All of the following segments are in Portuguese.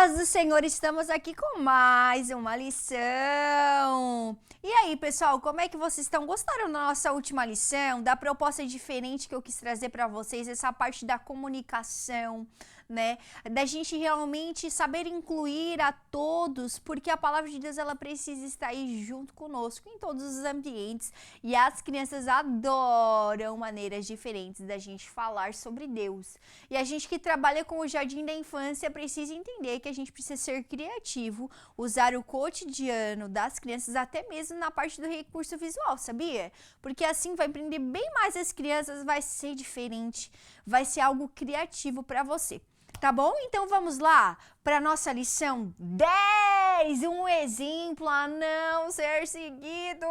Paz do Senhor, estamos aqui com mais uma lição. E aí, pessoal, como é que vocês estão? Gostaram da nossa última lição? Da proposta diferente que eu quis trazer para vocês, essa parte da comunicação, né? Da gente realmente saber incluir a todos, porque a palavra de Deus ela precisa estar aí junto conosco em todos os ambientes. E as crianças adoram maneiras diferentes da gente falar sobre Deus. E a gente que trabalha com o jardim da infância precisa entender que a gente precisa ser criativo, usar o cotidiano das crianças, até mesmo na parte do recurso visual, sabia? Porque assim vai prender bem mais as crianças, vai ser diferente, vai ser algo criativo para você. Tá bom? Então vamos lá para nossa lição 10, um exemplo a não ser seguido.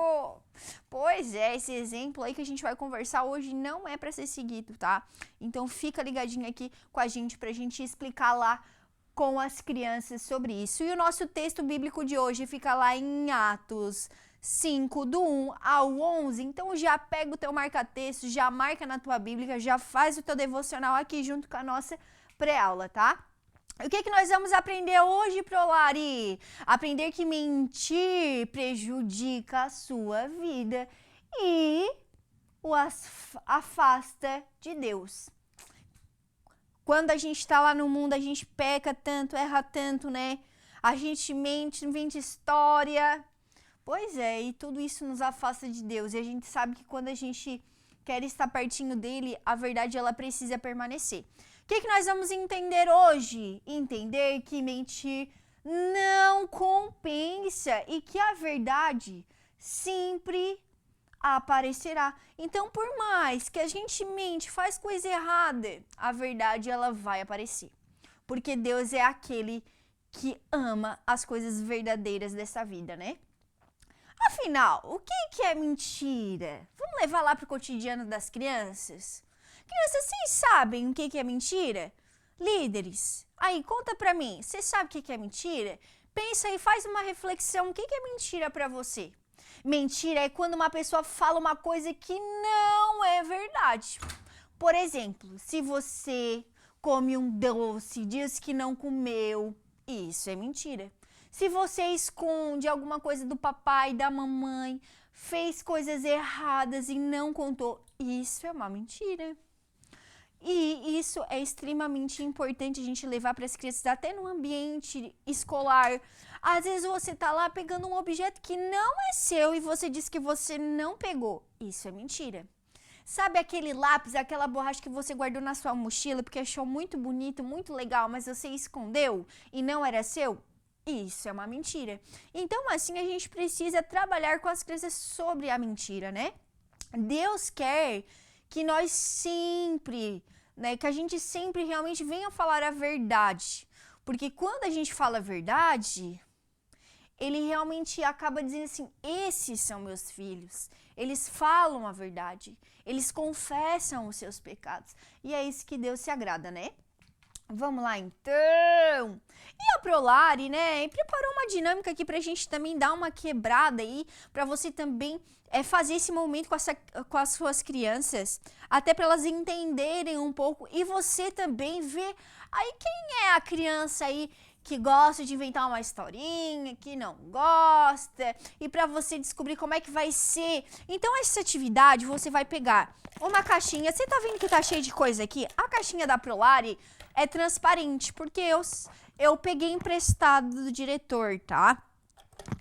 Pois é, esse exemplo aí que a gente vai conversar hoje não é para ser seguido, tá? Então fica ligadinho aqui com a gente pra gente explicar lá com as crianças sobre isso. E o nosso texto bíblico de hoje fica lá em Atos 5, do 1 ao 11. Então já pega o teu marca-texto, já marca na tua Bíblia, já faz o teu devocional aqui junto com a nossa pré-aula, tá? O que nós vamos aprender hoje, Prolari? Aprender que mentir prejudica a sua vida e o afasta de Deus. Quando a gente tá lá no mundo, a gente peca tanto, erra tanto, né? A gente mente, inventa história. Pois é, e tudo isso nos afasta de Deus. E a gente sabe que quando a gente quer estar pertinho dele, a verdade ela precisa permanecer. O que nós vamos entender hoje? Entender que mentir não compensa e que a verdade sempre aparecerá. Então, por mais que a gente mente, faz coisa errada, a verdade ela vai aparecer. Porque Deus é aquele que ama as coisas verdadeiras dessa vida, né? Afinal, o que é mentira? Vamos levar lá para o cotidiano das crianças? Crianças, vocês sabem o que é mentira? Líderes, aí conta pra mim, você sabe o que é mentira? Pensa e faz uma reflexão, o que é mentira pra você? Mentira é quando uma pessoa fala uma coisa que não é verdade. Por exemplo, se você come um doce, diz que não comeu, isso é mentira. Se você esconde alguma coisa do papai, da mamãe, fez coisas erradas e não contou, isso é uma mentira. E isso é extremamente importante a gente levar para as crianças, até no ambiente escolar. Às vezes você tá lá pegando um objeto que não é seu e você diz que você não pegou. Isso é mentira. Sabe aquele lápis, aquela borracha que você guardou na sua mochila porque achou muito bonito, muito legal, mas você escondeu e não era seu? Isso é uma mentira. Então, assim, a gente precisa trabalhar com as crianças sobre a mentira, né? Deus quer que nós sempre, né, que a gente sempre realmente venha falar a verdade. Porque quando a gente fala a verdade, ele realmente acaba dizendo assim, esses são meus filhos. Eles falam a verdade. Eles confessam os seus pecados. E é isso que Deus se agrada, né? Vamos lá, então. E a Prolari, né, preparou uma dinâmica aqui pra gente também dar uma quebrada aí, pra você também fazer esse momento com as suas crianças, até pra elas entenderem um pouco e você também ver aí quem é a criança aí que gosta de inventar uma historinha, que não gosta, e pra você descobrir como é que vai ser. Então essa atividade você vai pegar uma caixinha, você tá vendo que tá cheio de coisa aqui? A caixinha da Prolari é transparente, porque eu peguei emprestado do diretor, tá?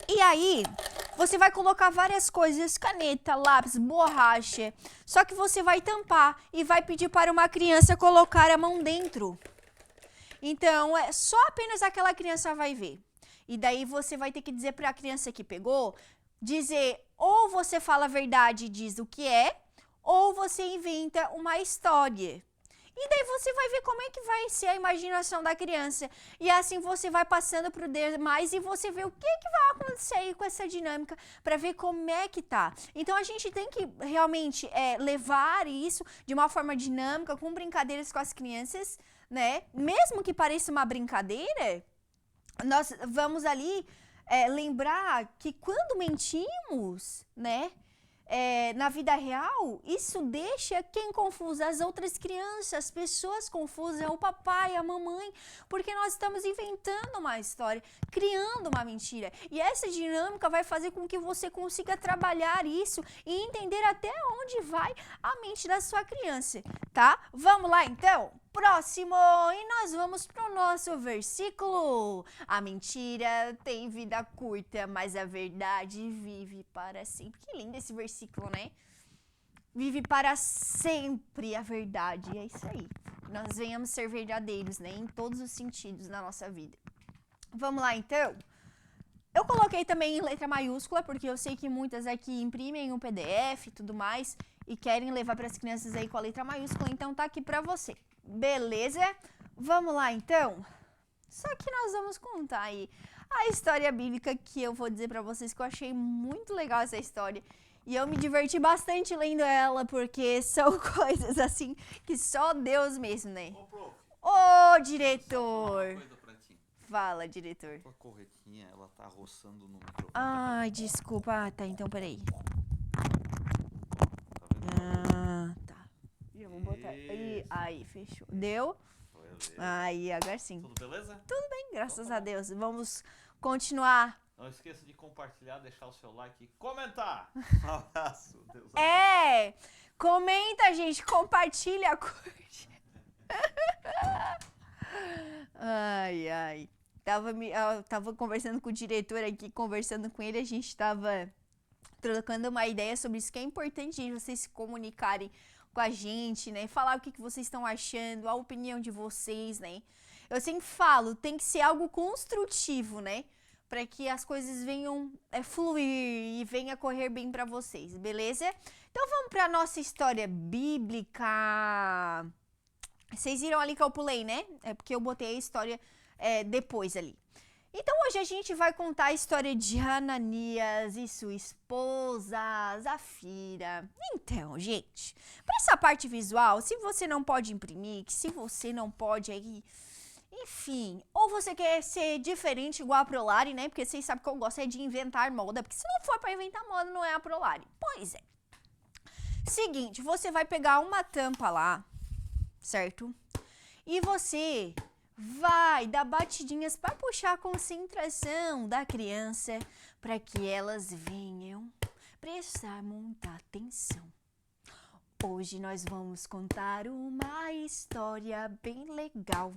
E aí, você vai colocar várias coisas, caneta, lápis, borracha, só que você vai tampar e vai pedir para uma criança colocar a mão dentro. Então, só apenas aquela criança vai ver. E daí você vai ter que dizer para a criança que pegou, dizer, ou você fala a verdade e diz o que é, ou você inventa uma história. E daí você vai ver como é que vai ser a imaginação da criança. E assim você vai passando para o demais e você vê o que vai acontecer aí com essa dinâmica para ver como é que tá. Então a gente tem que realmente levar isso de uma forma dinâmica, com brincadeiras com as crianças, né? Mesmo que pareça uma brincadeira, nós vamos ali lembrar que quando mentimos, né? na vida real, isso deixa quem confusa? As outras crianças, as pessoas confusas, o papai, a mamãe, porque nós estamos inventando uma história, criando uma mentira. E essa dinâmica vai fazer com que você consiga trabalhar isso e entender até onde vai a mente da sua criança, tá? Vamos lá então? Próximo! E nós vamos pro nosso versículo. A mentira tem vida curta, mas a verdade vive para sempre. Que lindo esse versículo, né? Vive para sempre a verdade. É isso aí. Nós venhamos ser verdadeiros, né? Em todos os sentidos na nossa vida. Vamos lá, então? Eu coloquei também em letra maiúscula, porque eu sei que muitas aqui imprimem um PDF e tudo mais e querem levar para as crianças aí com a letra maiúscula, então tá aqui para você. Beleza? Vamos lá, então? Só que nós vamos contar aí a história bíblica que eu vou dizer para vocês que eu achei muito legal essa história. E eu me diverti bastante lendo ela, porque são coisas assim que só Deus mesmo, né? Ô, prof, Ô, diretor! uma coisa pra ti. Fala, diretor. Tua corretinha, ela tá roçando no microfone. Ai, desculpa. Ah, tá, então peraí. Tá vendo? Tá. Já vou botar. Isso. Aí, fechou. Deu? Beleza. Aí, agora sim. Tudo beleza? Tudo bem, graças a Deus. Vamos continuar. Não esqueça de compartilhar, deixar o seu like e comentar. Um abraço. Deus abençoe. Comenta, gente. Compartilha, curte. Ai. Eu tava conversando com o diretor aqui, conversando com ele, a gente tava trocando uma ideia sobre isso, que é importante vocês se comunicarem com a gente, né? Falar o que vocês estão achando, a opinião de vocês, né? Eu sempre falo, tem que ser algo construtivo, né? Para que as coisas venham fluir e venha correr bem para vocês, beleza? Então vamos para nossa história bíblica. Vocês viram ali que eu pulei, né? É porque eu botei a história depois ali. Então hoje a gente vai contar a história de Ananias e sua esposa, Zafira. Então, gente, para essa parte visual, se você não pode imprimir, se você não pode aí, enfim, ou você quer ser diferente igual a Prolari, né? Porque vocês sabem que eu gosto de inventar moda, porque se não for para inventar moda, não é a Prolari. Pois é. Seguinte, você vai pegar uma tampa lá, certo? E você vai dar batidinhas para puxar a concentração da criança para que elas venham prestar muita atenção. Hoje nós vamos contar uma história bem legal.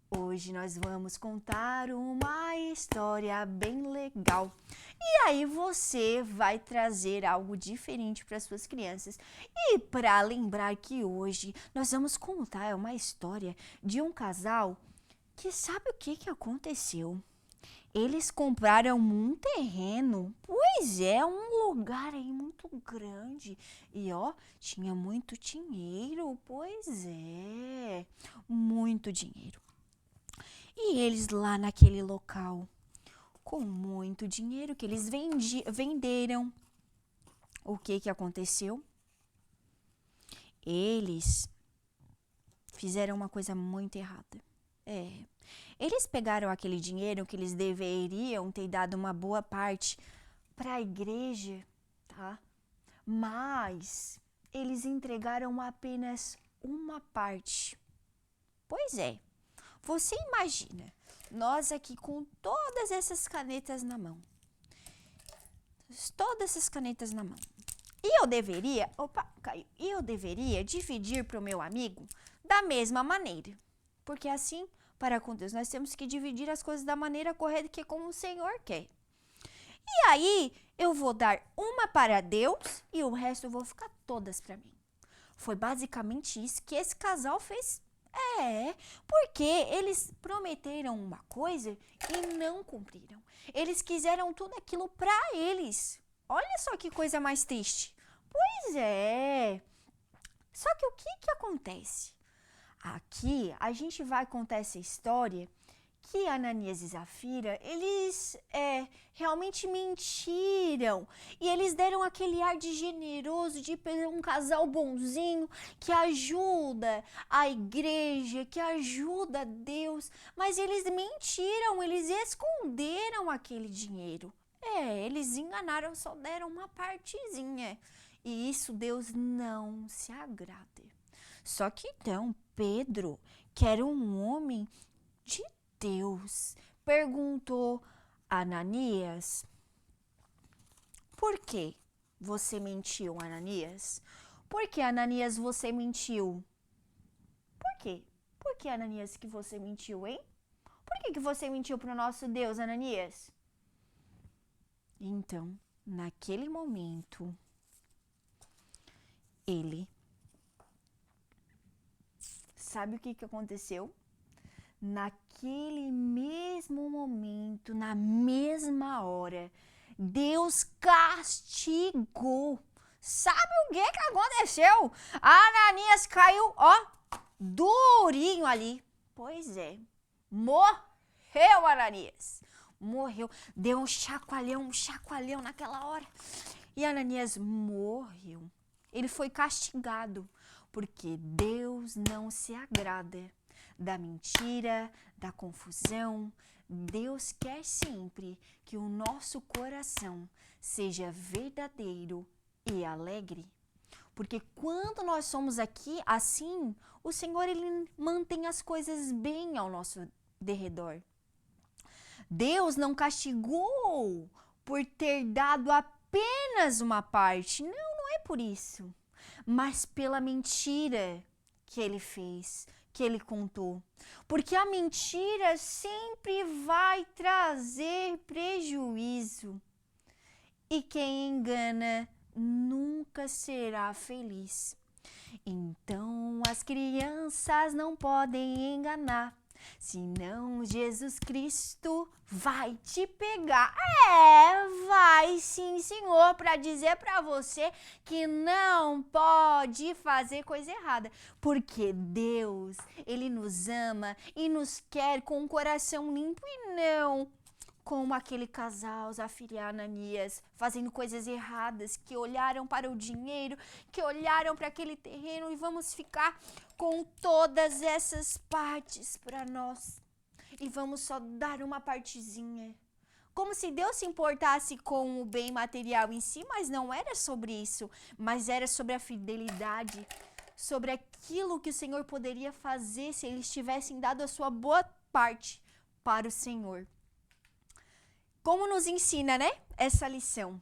Hoje nós vamos contar uma história bem legal. E aí você vai trazer algo diferente para suas crianças. E para lembrar que hoje nós vamos contar uma história de um casal que sabe o que aconteceu? Eles compraram um terreno, pois é, um lugar aí muito grande. E ó, tinha muito dinheiro, pois é, muito dinheiro. E eles lá naquele local, com muito dinheiro que eles venderam, o que aconteceu? Eles fizeram uma coisa muito errada. Eles pegaram aquele dinheiro que eles deveriam ter dado uma boa parte para a igreja, tá? Mas eles entregaram apenas uma parte. Pois é. Você imagina, nós aqui com todas essas canetas na mão. Todas essas canetas na mão. E eu deveria, eu deveria dividir para o meu amigo da mesma maneira. Porque assim, para com Deus, nós temos que dividir as coisas da maneira correta que como o Senhor quer. E aí, eu vou dar uma para Deus e o resto eu vou ficar todas para mim. Foi basicamente isso que esse casal fez. Porque eles prometeram uma coisa e não cumpriram. Eles quiseram tudo aquilo para eles. Olha só que coisa mais triste. Pois é. Só que o que acontece? Aqui a gente vai contar essa história que Ananias e Zafira, eles realmente mentiram. E eles deram aquele ar de generoso, de um casal bonzinho, que ajuda a igreja, que ajuda Deus. Mas eles mentiram, eles esconderam aquele dinheiro. Eles enganaram, só deram uma partezinha. E isso Deus não se agrada. Só que então Pedro, que era um homem de Deus, perguntou a Ananias: por que você mentiu, Ananias? Por que, Ananias, você mentiu? Por quê? Por que, Ananias, que você mentiu, hein? Por que você mentiu para o nosso Deus, Ananias? Então, naquele momento, sabe o que aconteceu? Naquele mesmo momento, na mesma hora, Deus castigou. Sabe o que aconteceu? Ananias caiu, durinho ali. Pois é, morreu Ananias. Morreu, deu um chacoalhão naquela hora. E Ananias morreu. Ele foi castigado, porque Deus não se agrada da mentira, da confusão. Deus quer sempre que o nosso coração seja verdadeiro e alegre. Porque quando nós somos aqui assim, o Senhor ele mantém as coisas bem ao nosso derredor. Deus não castigou por ter dado apenas uma parte. Não é por isso. Mas pela mentira que ele fez, que ele contou. Porque a mentira sempre vai trazer prejuízo. E quem engana nunca será feliz. Então as crianças não podem enganar, senão Jesus Cristo vai te pegar. Vai sim, Senhor, para dizer para você que não pode fazer coisa errada, porque Deus, ele nos ama e nos quer com um coração limpo e não como aquele casal, Zafira e Ananias, fazendo coisas erradas, que olharam para o dinheiro, que olharam para aquele terreno e vamos ficar com todas essas partes para nós. E vamos só dar uma partezinha. Como se Deus se importasse com o bem material em si, mas não era sobre isso, mas era sobre a fidelidade, sobre aquilo que o Senhor poderia fazer se eles tivessem dado a sua boa parte para o Senhor. Como nos ensina, né, essa lição?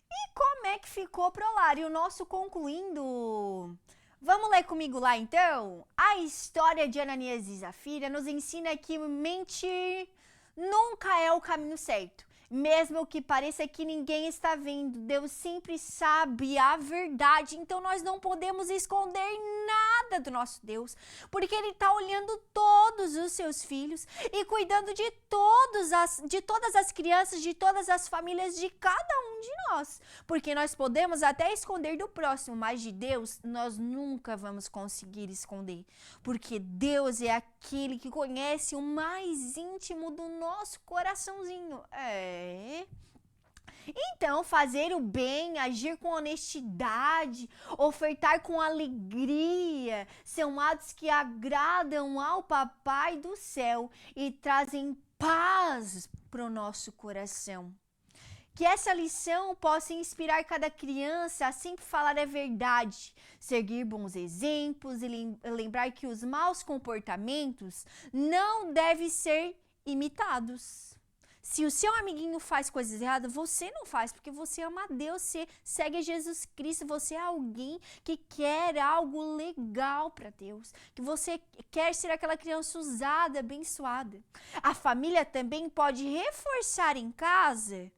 E como é que ficou pro lar? E o nosso concluindo. Vamos ler comigo lá então? A história de Ananias e Zafira nos ensina que mentir nunca é o caminho certo. Mesmo que pareça que ninguém está vendo, Deus sempre sabe a verdade. Então nós não podemos esconder nada do nosso Deus, porque Ele está olhando todos os seus filhos e cuidando de todas as crianças, de todas as famílias, de cada um de nós. Porque nós podemos até esconder do próximo, mas de Deus nós nunca vamos conseguir esconder. Porque Deus é aquele que conhece o mais íntimo do nosso coraçãozinho. Então, fazer o bem, agir com honestidade, ofertar com alegria, são atos que agradam ao Papai do céu e trazem paz para o nosso coração. Que essa lição possa inspirar cada criança a sempre falar a verdade, seguir bons exemplos e lembrar que os maus comportamentos não devem ser imitados. Se o seu amiguinho faz coisas erradas, você não faz, porque você ama a Deus, você segue Jesus Cristo, você é alguém que quer algo legal para Deus, que você quer ser aquela criança usada, abençoada. A família também pode reforçar em casa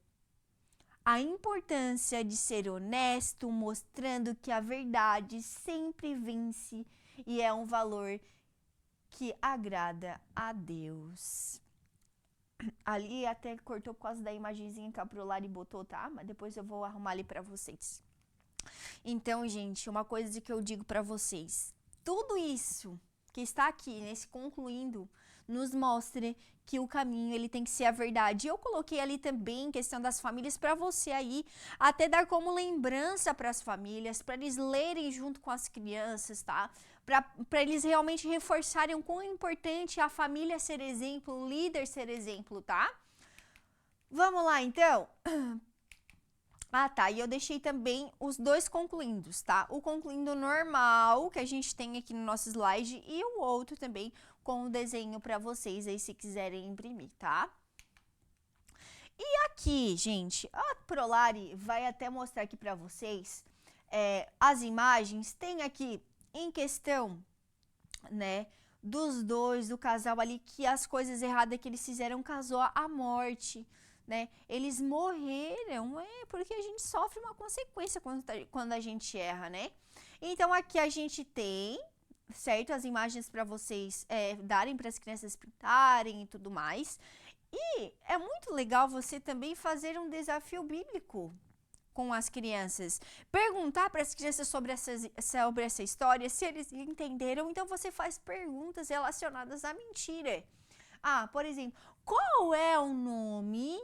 a importância de ser honesto, mostrando que a verdade sempre vence e é um valor que agrada a Deus. Ali até cortou por causa da imagenzinha que a Prolar e botou, tá? Mas depois eu vou arrumar ali pra vocês. Então, gente, uma coisa que eu digo pra vocês. Tudo isso que está aqui, nesse concluindo, nos mostra que o caminho ele tem que ser a verdade. Eu coloquei ali também questão das famílias para você aí, até dar como lembrança para as famílias, para eles lerem junto com as crianças, tá? Para eles realmente reforçarem o quão importante é a família ser exemplo, o líder ser exemplo, tá? Vamos lá, então? Ah, tá, e eu deixei também os dois concluindos, tá? O concluindo normal, que a gente tem aqui no nosso slide, e o outro também com o desenho para vocês aí, se quiserem imprimir, tá? E aqui, gente, a Prolari vai até mostrar aqui para vocês as imagens. Tem aqui em questão, né, dos dois, do casal ali, que as coisas erradas que eles fizeram causou a morte, né? Eles morreram, porque a gente sofre uma consequência quando a gente erra, né? Então aqui a gente tem, certo, as imagens para vocês darem para as crianças pintarem e tudo mais. E é muito legal você também fazer um desafio bíblico com as crianças. Perguntar para as crianças sobre essa história, se eles entenderam. Então você faz perguntas relacionadas à mentira. Ah, por exemplo, qual é o nome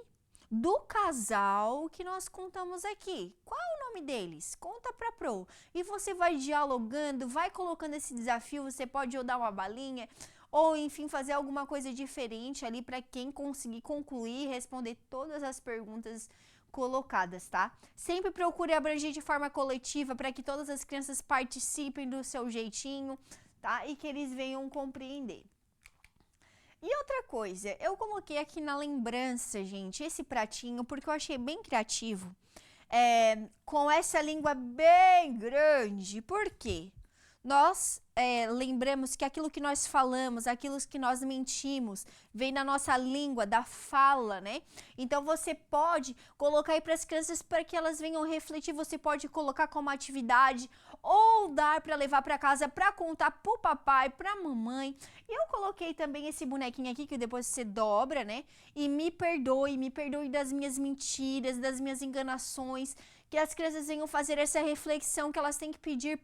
do casal que nós contamos aqui? Qual é o nome deles? Conta para Pro. E você vai dialogando, vai colocando esse desafio. Você pode ou dar uma balinha, ou enfim, fazer alguma coisa diferente ali para quem conseguir concluir e responder todas as perguntas colocadas, tá? Sempre procure abranger de forma coletiva para que todas as crianças participem do seu jeitinho, tá? E que eles venham compreender. E outra coisa, eu coloquei aqui na lembrança, gente, esse pratinho, porque eu achei bem criativo, com essa língua bem grande. Por quê? Nós lembramos que aquilo que nós falamos, aquilo que nós mentimos, vem da nossa língua, da fala, né? Então você pode colocar aí para as crianças para que elas venham refletir, você pode colocar como atividade ou dar para levar para casa para contar pro papai, pra mamãe. E eu coloquei também esse bonequinho aqui que depois você dobra, né? E me perdoe das minhas mentiras, das minhas enganações. Que as crianças venham fazer essa reflexão, que elas têm que pedir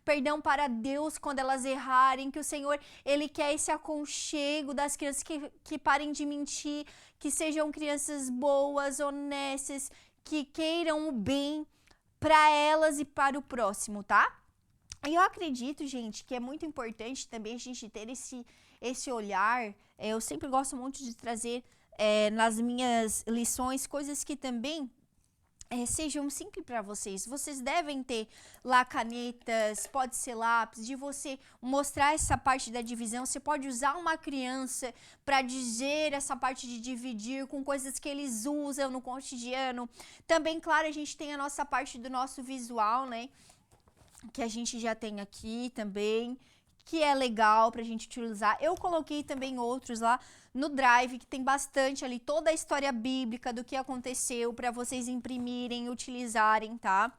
perdão para Deus quando elas errarem, que o Senhor, Ele quer esse aconchego das crianças que parem de mentir, que sejam crianças boas, honestas, que queiram o bem para elas e para o próximo, tá? E eu acredito, gente, que é muito importante também a gente ter esse olhar. Eu sempre gosto muito de trazer nas minhas lições coisas que também sejam simples para vocês. Vocês devem ter lá canetas, pode ser lápis, de você mostrar essa parte da divisão. Você pode usar uma criança para dizer essa parte de dividir com coisas que eles usam no cotidiano. Também, claro, a gente tem a nossa parte do nosso visual, né? Que a gente já tem aqui também, que é legal pra gente utilizar. Eu coloquei também outros lá no Drive, que tem bastante ali, toda a história bíblica do que aconteceu para vocês imprimirem, utilizarem, tá?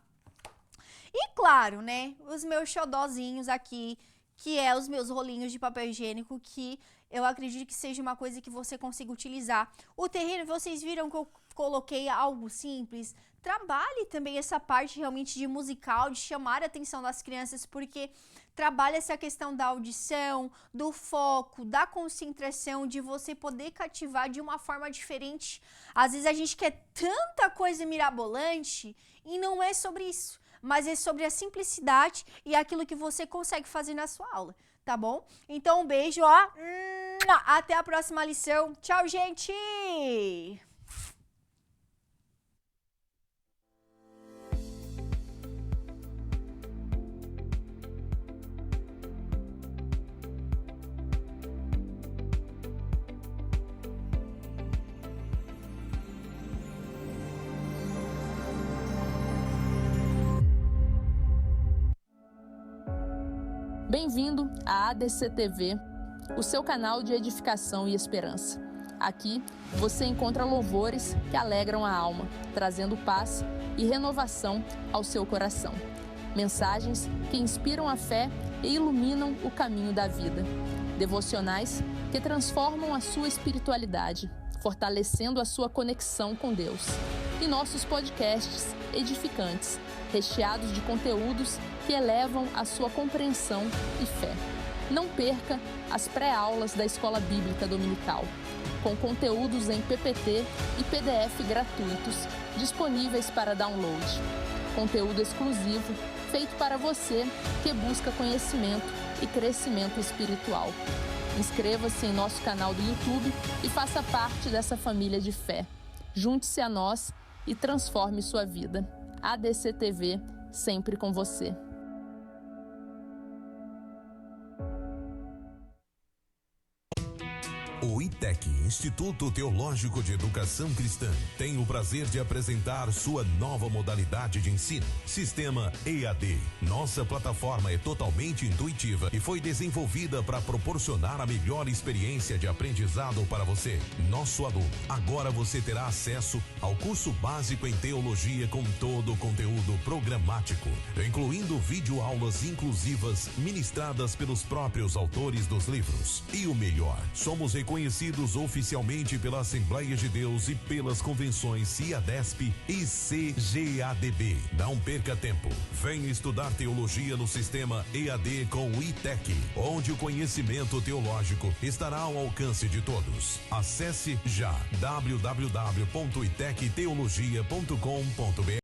E claro, né, os meus xodózinhos aqui, que é os meus rolinhos de papel higiênico, que eu acredito que seja uma coisa que você consiga utilizar. O terreno, vocês viram que eu coloquei algo simples? Trabalhe também essa parte realmente de musical, de chamar a atenção das crianças, porque trabalha essa questão da audição, do foco, da concentração, de você poder cativar de uma forma diferente. Às vezes a gente quer tanta coisa mirabolante e não é sobre isso, mas é sobre a simplicidade e aquilo que você consegue fazer na sua aula, tá bom? Então um beijo, ó. Até a próxima lição. Tchau, gente! Bem-vindo à ADC TV, o seu canal de edificação e esperança. Aqui você encontra louvores que alegram a alma, trazendo paz e renovação ao seu coração. Mensagens que inspiram a fé e iluminam o caminho da vida. Devocionais que transformam a sua espiritualidade, fortalecendo a sua conexão com Deus. E nossos podcasts edificantes, recheados de conteúdos que elevam a sua compreensão e fé. Não perca as pré-aulas da Escola Bíblica Dominical, com conteúdos em PPT e PDF gratuitos, disponíveis para download. Conteúdo exclusivo, feito para você que busca conhecimento e crescimento espiritual. Inscreva-se em nosso canal do YouTube e faça parte dessa família de fé. Junte-se a nós e transforme sua vida. ADC-TV, sempre com você. O ITEC, Instituto Teológico de Educação Cristã, tem o prazer de apresentar sua nova modalidade de ensino, Sistema EAD. Nossa plataforma é totalmente intuitiva e foi desenvolvida para proporcionar a melhor experiência de aprendizado para você, nosso aluno. Agora você terá acesso ao curso básico em teologia com todo o conteúdo programático, incluindo videoaulas inclusivas ministradas pelos próprios autores dos livros. E o melhor, somos reconhecidos oficialmente pela Assembleia de Deus e pelas convenções CIADESP e CGADB. Não perca tempo. Venha estudar teologia no sistema EAD com o ITEC, onde o conhecimento teológico estará ao alcance de todos. Acesse já www.itecteologia.com.br